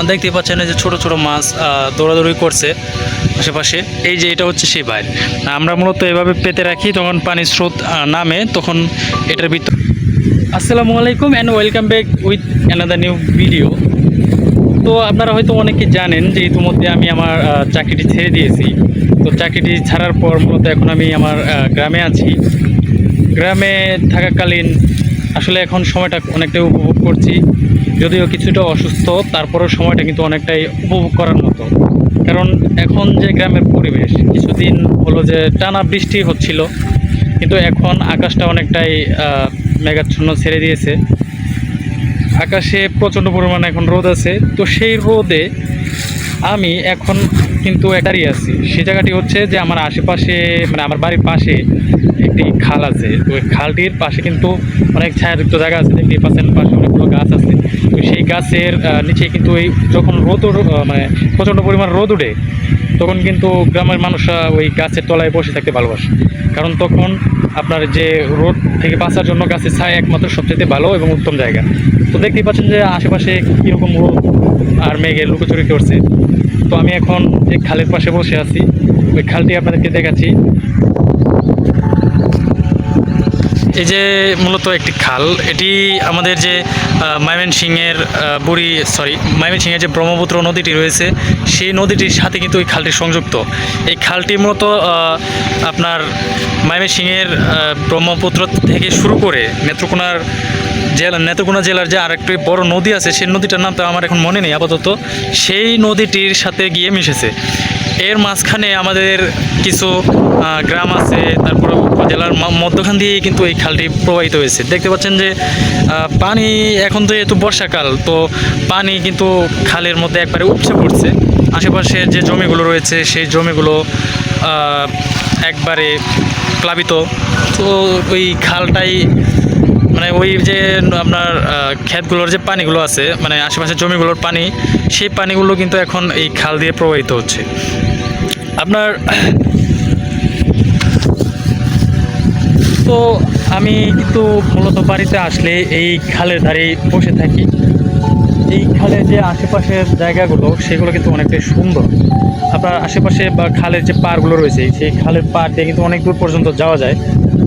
দেখতে পাচ্ছেন এই যে ছোট ছোট মাছ দৌড়াদৌড়ি করছে আশেপাশে। এই যে এটা হচ্ছে সেই বাইর। আমরা মূলত এভাবে পেতে রাখি, তখন পানির স্রোত নামে তখন এটার ভিতর। আসসালামু আলাইকুম and welcome back with another new video. তো আপনারা হয়তো অনেকে জানেন যে ইতিমধ্যে আমি আমার চাকরিটি ছেড়ে দিয়েছি। তো চাকরিটি ছাড়ার পর মূলত এখন আমি আমার গ্রামে আছি। গ্রামে থাকাকালীন আসলে এখন সময়টা অনেকটাই উপভোগ করছি, যদিও কিছুটা অসুস্থ, তারপরেও সময়টা কিন্তু অনেকটাই উপভোগ করার মতো। কারণ এখন যে গ্রামের পরিবেশ, কিছুদিন হলো যে টানা বৃষ্টি হচ্ছিল, কিন্তু এখন আকাশটা অনেকটাই মেঘাচ্ছন্ন ছেড়ে দিয়েছে। আকাশে প্রচণ্ড পরিমাণে এখন রোদ আছে। তো সেই রোদে আমি এখন কিন্তু দাঁড়িয়ে আছি। সেই জায়গাটি হচ্ছে যে আমার আশেপাশে, মানে আমার বাড়ির পাশে একটি খাল আছে। তো ওই খালটির পাশে কিন্তু অনেক ছায়াযুক্ত জায়গা আছে, দেখতেই পাচ্ছেন পাশে অনেকগুলো গাছ আছে। তো সেই গাছের নিচে কিন্তু এই যখন রোদ মানে প্রচণ্ড পরিমাণ রোদ উঠে, তখন কিন্তু গ্রামের মানুষরা ওই গাছের তলায় বসে থাকতে ভালোবাসে। কারণ তখন আপনার যে রোদ থেকে বাঁচার জন্য গাছের ছায়া একমাত্র সবচেয়ে ভালো এবং উত্তম জায়গা। তো দেখতেই পাচ্ছেন যে আশেপাশে কীরকম রোদ আর মেঘের লুকোচুরি করছে। তো আমি এখন এই খালের পাশে বসে আছি, ওই খালটি আপনাদেরকে দেখাচ্ছি। এই যে মূলত একটি খাল, এটি আমাদের যে ময়মনসিংহের ময়মনসিংহের যে ব্রহ্মপুত্র নদীটি রয়েছে, সেই নদীটির সাথে কিন্তু এই খালটি সংযুক্ত। এই খালটি মূলত আপনার ময়মনসিংহের ব্রহ্মপুত্র থেকে শুরু করে নেত্রকোনা জেলার যে আরেকটি বড় নদী আছে, সেই নদীটার নাম তো আমার এখন মনে নেই আপাতত, সেই নদীটির সাথে গিয়ে মিশেছে। এর মাঝখানে আমাদের কিছু গ্রাম আছে, তারপরে উপজেলার মধ্যখান দিয়েই কিন্তু এই খালটি প্রবাহিত হয়েছে। দেখতে পাচ্ছেন যে পানি এখন তো যেহেতু বর্ষাকাল, তো পানি কিন্তু খালের মধ্যে একবারে উপচে পড়ছে। আশেপাশে যে জমিগুলো রয়েছে সেই জমিগুলো একবারে প্লাবিত। তো ওই খালটাই মানে ওই যে আপনার ক্ষেতগুলোর যে পানিগুলো আছে, মানে আশেপাশের জমিগুলোর পানি, সেই পানিগুলো কিন্তু এখন এই খাল দিয়ে প্রবাহিত হচ্ছে। আপনার তো আমি কিন্তু মূলত বাড়িতে আসলে এই খালের ধারেই বসে থাকি। এই খালের যে আশেপাশের জায়গাগুলো, সেগুলো কিন্তু অনেকটাই সুন্দর। আপনার আশেপাশে বা খালের যে পাড়গুলো রয়েছে, সেই খালের পাড় দিয়ে কিন্তু অনেক দূর পর্যন্ত যাওয়া যায়।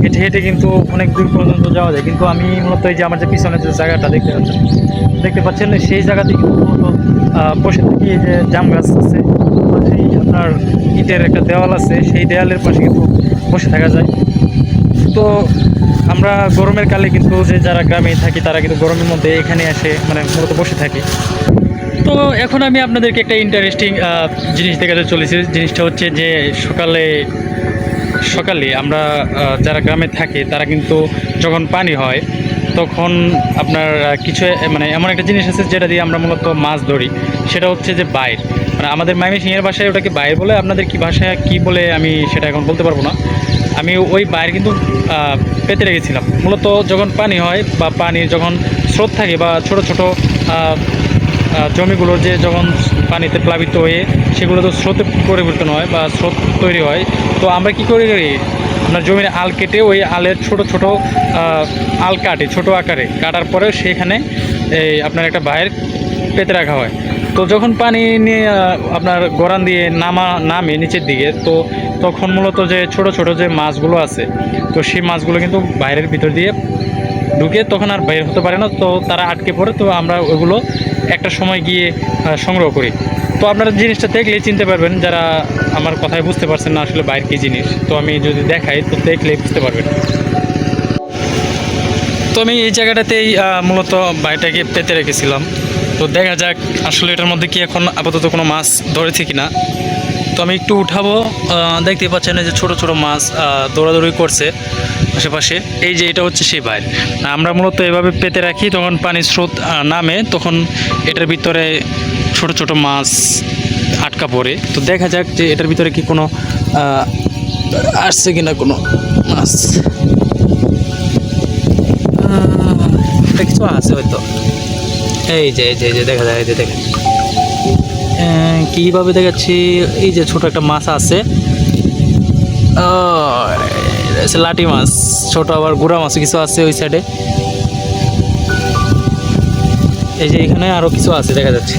হেঁটে হেঁটে কিন্তু অনেক দূর পর্যন্ত যাওয়া যায়। কিন্তু আমি মূলত এই যে আমার যে পিছনের যে জায়গাটা দেখতে পাচ্ছেন সেই জায়গাতে কিন্তু মূলত বসে থাকি। এই যে জাম গাছ আছে, সেই আপনার ইটের একটা দেওয়াল আছে, সেই দেওয়ালের পাশে কিন্তু বসে থাকা যায়। তো আমরা গরমের কালে কিন্তু যে যারা গ্রামে থাকি, তারা কিন্তু গরমের মধ্যে এখানে এসে মানে মূলত বসে থাকি। তো এখন আমি আপনাদেরকে একটা ইন্টারেস্টিং জিনিস দেখাতে চলেছি। জিনিসটা হচ্ছে যে সকালে আমরা যারা গ্রামে থাকি, তারা কিন্তু যখন পানি হয়, তখন আপনার কিছু মানে এমন একটা জিনিস আছে যেটা দিয়ে আমরা মূলত মাছ ধরি। সেটা হচ্ছে যে বাইর। মানে আমাদের ময়মনসিংহের ভাষায় ওটাকে বাইর বলে, আপনাদের কি ভাষায় কি বলে আমি সেটা এখন বলতে পারবো না। আমি ওই বাইর কিন্তু পেতে রেখেছিলাম। মূলত যখন পানি হয় বা পানির যখন স্রোত থাকে, বা ছোট ছোট জমিগুলোর যে যখন পানিতে প্লাবিত হয়ে সেগুলো তো স্রোতে পরিবর্তন হয় বা স্রোত তৈরি হয়, তো আমরা কী করি, আপনার জমির আল কেটে ওই আলের ছোট ছোট আল কাটে, ছোটো আকারে কাটার পরে সেখানে এই আপনার একটা বাইর পেতে রাখা হয়। তো যখন পানি নিয়ে আপনার গড়ান দিয়ে নামে নিচের দিকে, তো তখন মূলত যে ছোট ছোট যে মাছগুলো আছে, তো সেই মাছগুলো কিন্তু বাইরের ভিতর দিয়ে ঢুকে তখন আর বাইরে হতে পারে না, তো তারা আটকে পড়ে। তো আমরা ওইগুলো একটা সময় গিয়ে সংগ্রহ করি। তো আপনারা জিনিসটা দেখলেই চিনতে পারবেন, যারা আমার কথায় বুঝতে পারছেন না আসলে বাইরে কী জিনিস। তো আমি যদি দেখাই, তো দেখলেই বুঝতে পারবেন। তো আমি এই জায়গাটাতেই মূলত বাইরটাকে পেতে রেখেছিলাম। তো দেখা যাক আসলে এটার মধ্যে কি এখন আপাতত কোনো মাছ ধরেছে কি না। তো আমি একটু উঠাবো। দেখতে পাচ্ছেন যে ছোট ছোট মাছ দৌড়াদৌড়ি করছে আশেপাশে। এই যে এটা হচ্ছে সেই বাইর। আমরা মূলত এভাবে পেতে রাখি, তখন পানির স্রোত নামে তখন এটার ভিতরে ছোট ছোট মাছ আটকা পড়ে। তো দেখা যাক যে এটার ভিতরে কি কোনো আসছে কিনা কোনো মাছ। কিছু আছে হয়তো। এই যে দেখা যায়, এই যে দেখেন কীভাবে দেখাচ্ছি। এই যে ছোট একটা মাছ আছে, লাটি মাছ, ছোট আবার গুড়া মাছ কিছু আছে ওই সাইডে। এই যে এখানে আরও কিছু আছে দেখা যাচ্ছে।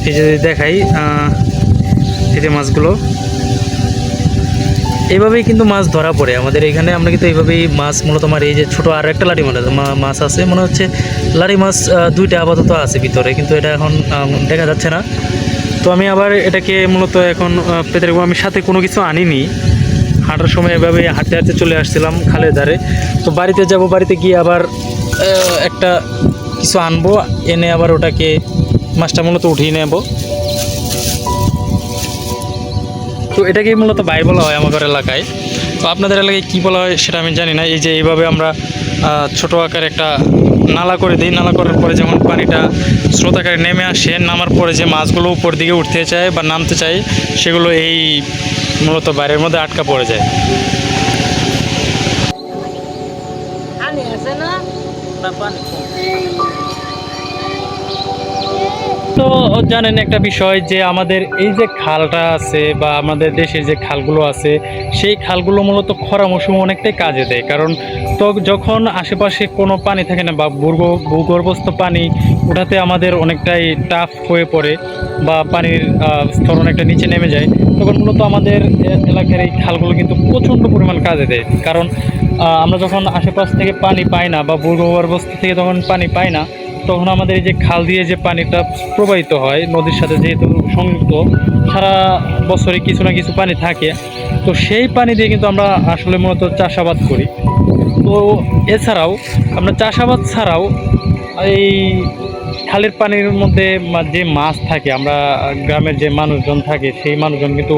এই যে দেখাই, এই যে মাছগুলো এইভাবেই কিন্তু মাছ ধরা পড়ে আমাদের এখানে। আমরা কিন্তু এইভাবেই মাছ মূলত আমার এই যে ছোটো আর একটা লাঠি মাছ আছে, মনে হচ্ছে লাঠি মাছ দুইটা আপাতত আছে ভিতরে, কিন্তু এটা এখন দেখা যাচ্ছে না। তো আমি আবার এটাকে মূলত এখন পেতে রাখবো। আমি সাথে কোনো কিছু আনিনি, হাঁটার সময় এভাবে হাঁটতে হাঁটতে চলে আসছিলাম খালের ধারে। তো বাড়িতে যাব, বাড়িতে গিয়ে আবার একটা কিছু আনবো, এনে আবার ওটাকে মাছটা মূলত উঠিয়ে নেব। তো এটাকেই মূলত বাই বলা হয় আমাদের এলাকায়। তো আপনাদের এলাকায় কী বলা হয় সেটা আমি জানি না। এই যে এইভাবে আমরা ছোটো আকারে একটা নালা করে দিই, নালা করার পরে যেমন পানিটা স্রোত আকারে নেমে আসে, নামার পরে যে মাছগুলো উপর দিকে উঠতে চায় বা নামতে চায় সেগুলো এই মূলত বাইরের মধ্যে আটকা পড়ে যায়। তো জানেন একটা বিষয় যে আমাদের এই যে খালটা আছে বা আমাদের দেশের যে খালগুলো আছে, সেই খালগুলো মূলত খরা মৌসুমে অনেকটাই কাজে দেয়। কারণ তো যখন আশেপাশে কোনো পানি থাকে না বা ভূগর্ভস্থ পানি ওঠাতে আমাদের অনেকটাই টাফ হয়ে পড়ে বা পানির স্তর অনেকটা নিচে নেমে যায়, তখন মূলত আমাদের এলাকার এই খালগুলো কিন্তু প্রচণ্ড পরিমাণ কাজে দেয়। কারণ আমরা যখন আশেপাশ থেকে পানি পাই না বা ভূগর্ভস্থ থেকে তখন পানি পাই না, তখন আমাদের এই যে খাল দিয়ে যে পানিটা প্রবাহিত হয় নদীর সাথে যেহেতু সংযুক্ত, সারা বছরে কিছু না কিছু পানি থাকে। তো সেই পানি দিয়ে কিন্তু আমরা আসলে মূলত চাষাবাদ করি। তো এছাড়াও আমরা চাষাবাদ ছাড়াও এই খালের পানির মধ্যে যে মাছ থাকে, আমরা গ্রামের যে মানুষজন থাকে সেই মানুষজন কিন্তু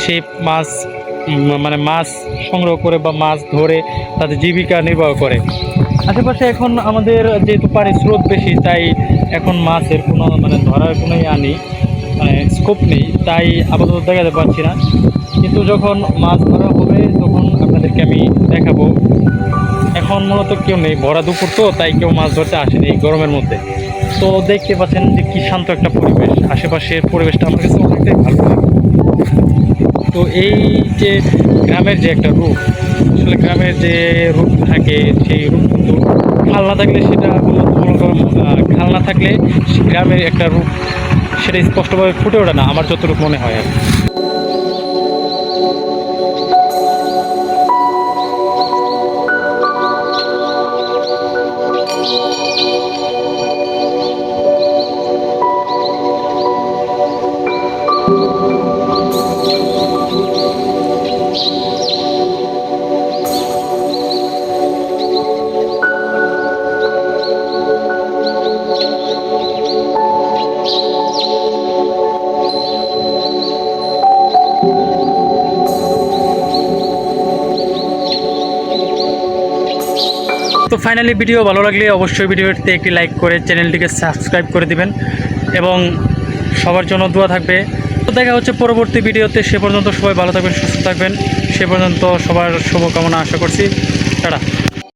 সেই মাছ মানে মাছ সংগ্রহ করে বা মাছ ধরে তাদের জীবিকা নির্বাহ করে। আশেপাশে এখন আমাদের যেহেতু পানির স্রোত বেশি, তাই এখন মাছের কোনো মানে ধরার কোনো মানে স্কোপ নেই, তাই আপাতত দেখাতে পারছি না। কিন্তু যখন মাছ ধরা হবে তখন আপনাদেরকে আমি দেখাবো। এখন মূলত কেউ নেই, ভরা দুপুর তো, তাই কেউ মাছ ধরতে আসেনি এই গরমের মধ্যে। তো দেখতে পাচ্ছেন যে কী শান্ত একটা পরিবেশ, আশেপাশের পরিবেশটা আমার কাছে অনেকটাই ভালো লাগে। তো এই যে গ্রামের যে একটা রূপ, আসলে গ্রামের যে রূপ থাকে সেই রূপ কিন্তু খাল না থাকলে সেটা খাল না থাকলে গ্রামের একটা রূপ সেটা স্পষ্টভাবে ফুটে ওঠে না, আমার যতটুকু মনে হয় আর কি। তো ফাইনালি ভিডিও ভালো লাগলে অবশ্যই ভিডিওতে একটি লাইক করে চ্যানেলটিকে সাবস্ক্রাইব করে দিবেন এবং সবার জন্য দোয়া থাকবে। তো দেখা হচ্ছে পরবর্তী ভিডিওতে, সে পর্যন্ত সবাই ভালো থাকবেন, সুস্থ থাকবেন। সে পর্যন্ত সবার শুভকামনা আশা করছি। টাটা।